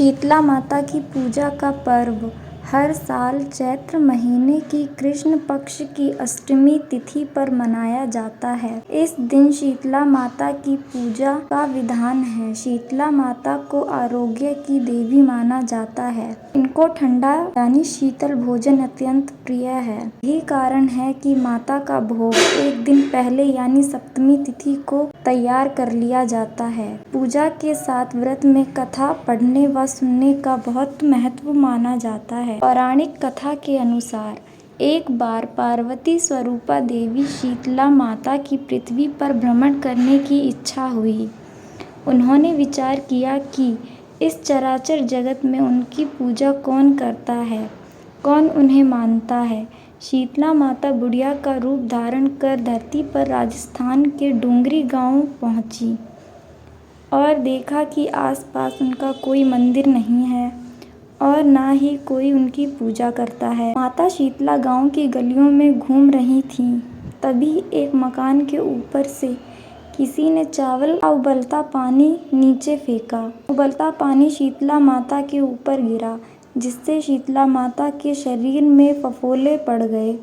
शीतला माता की पूजा का पर्व हर साल चैत्र महीने की कृष्ण पक्ष की अष्टमी तिथि पर मनाया जाता है। इस दिन शीतला माता की पूजा का विधान है। शीतला माता को आरोग्य की देवी माना जाता है। इनको ठंडा यानी शीतल भोजन अत्यंत प्रिय है। यही कारण है कि माता का भोग एक दिन पहले यानी सप्तमी तिथि को तैयार कर लिया जाता है। पूजा के साथ व्रत में कथा पढ़ने व सुनने का बहुत महत्व माना जाता है। पौराणिक कथा के अनुसार एक बार पार्वती स्वरूपा देवी शीतला माता की पृथ्वी पर भ्रमण करने की इच्छा हुई। उन्होंने विचार किया कि इस चराचर जगत में उनकी पूजा कौन करता है, कौन उन्हें मानता है। शीतला माता बुढ़िया का रूप धारण कर धरती पर राजस्थान के डूंगरी गांव पहुंची और देखा कि आसपास उनका कोई मंदिर नहीं है और ना ही कोई उनकी पूजा करता है। माता शीतला गांव की गलियों में घूम रही थीं। तभी एक मकान के ऊपर से किसी ने चावल का उबलता पानी नीचे फेंका। उबलता पानी शीतला माता के ऊपर गिरा, जिससे शीतला माता के शरीर में फफोले पड़ गए।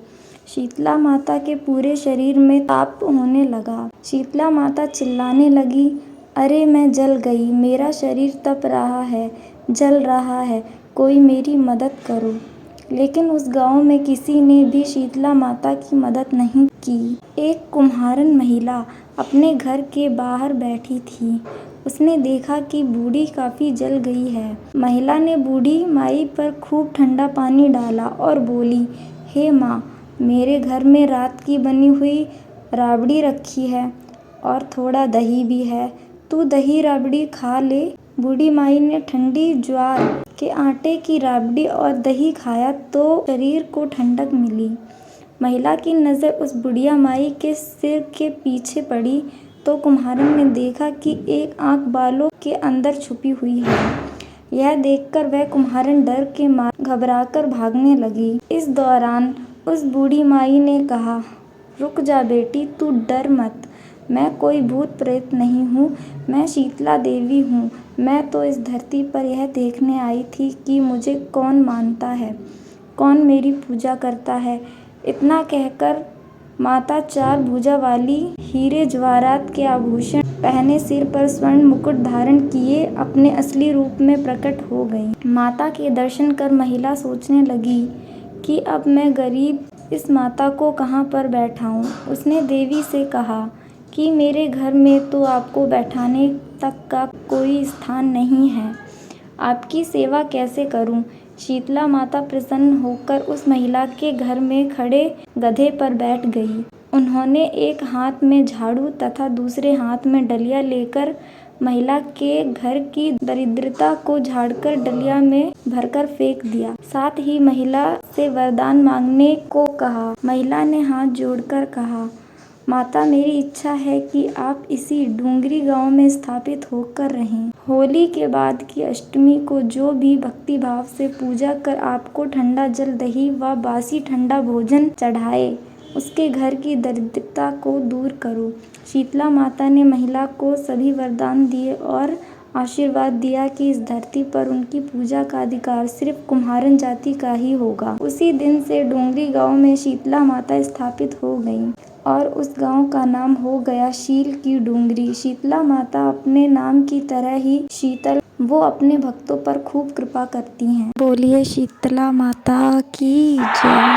शीतला माता के पूरे शरीर में ताप होने लगा। शीतला माता चिल्लाने लगी, अरे मैं जल गई, मेरा शरीर तप रहा है, जल रहा है, कोई मेरी मदद करो। लेकिन उस गांव में किसी ने भी शीतला माता की मदद नहीं की। एक कुम्हारन महिला अपने घर के बाहर बैठी थी। उसने देखा कि बूढ़ी काफी जल गई है। महिला ने बूढ़ी माई पर खूब ठंडा पानी डाला और बोली, हे माँ, मेरे घर में रात की बनी हुई राबड़ी रखी है और थोड़ा दही भी है, तू दही राबड़ी खा ले। बूढ़ी माई ने ठंडी ज्वार के आटे की राबड़ी और दही खाया तो शरीर को ठंडक मिली। महिला की नज़र उस बुढ़िया माई के सिर के पीछे पड़ी तो कुम्हारन ने देखा कि एक आंख बालों के अंदर छुपी हुई है। यह देखकर वह कुम्हारन डर के मारे घबराकर भागने लगी। इस दौरान उस बूढ़ी माई ने कहा, रुक जा बेटी, तू डर मत, मैं कोई भूत प्रेत नहीं हूँ, मैं शीतला देवी हूँ। मैं तो इस धरती पर यह देखने आई थी कि मुझे कौन मानता है, कौन मेरी पूजा करता है। इतना कहकर माता चार भुजा वाली हीरे जवाहरात के आभूषण पहने सिर पर स्वर्ण मुकुट धारण किए अपने असली रूप में प्रकट हो गई। माता के दर्शन कर महिला सोचने लगी कि अब मैं गरीब इस माता को कहाँ पर बैठाऊँ। उसने देवी से कहा कि मेरे घर में तो आपको बैठाने तक का कोई स्थान नहीं है, आपकी सेवा कैसे करूं। शीतला माता प्रसन्न होकर उस महिला के घर में खड़े गधे पर बैठ गई। उन्होंने एक हाथ में झाड़ू तथा दूसरे हाथ में डलिया लेकर महिला के घर की दरिद्रता को झाड़कर डलिया में भरकर फेंक दिया। साथ ही महिला से वरदान मांगने को कहा। महिला ने हाथ जोड़कर कहा, माता, मेरी इच्छा है कि आप इसी डूंगरी गांव में स्थापित होकर रहें। होली के बाद की अष्टमी को जो भी भक्ति भाव से पूजा कर आपको ठंडा जल, दही व बासी ठंडा भोजन चढ़ाए, उसके घर की दरिद्रता को दूर करो। शीतला माता ने महिला को सभी वरदान दिए और आशीर्वाद दिया कि इस धरती पर उनकी पूजा का अधिकार सिर्फ कुम्हारन जाति का ही होगा। उसी दिन से डूंगरी गांव में शीतला माता स्थापित हो गई और उस गांव का नाम हो गया शील की डूंगरी। शीतला माता अपने नाम की तरह ही शीतल, वो अपने भक्तों पर खूब कृपा करती हैं। बोलिए शीतला माता की जय।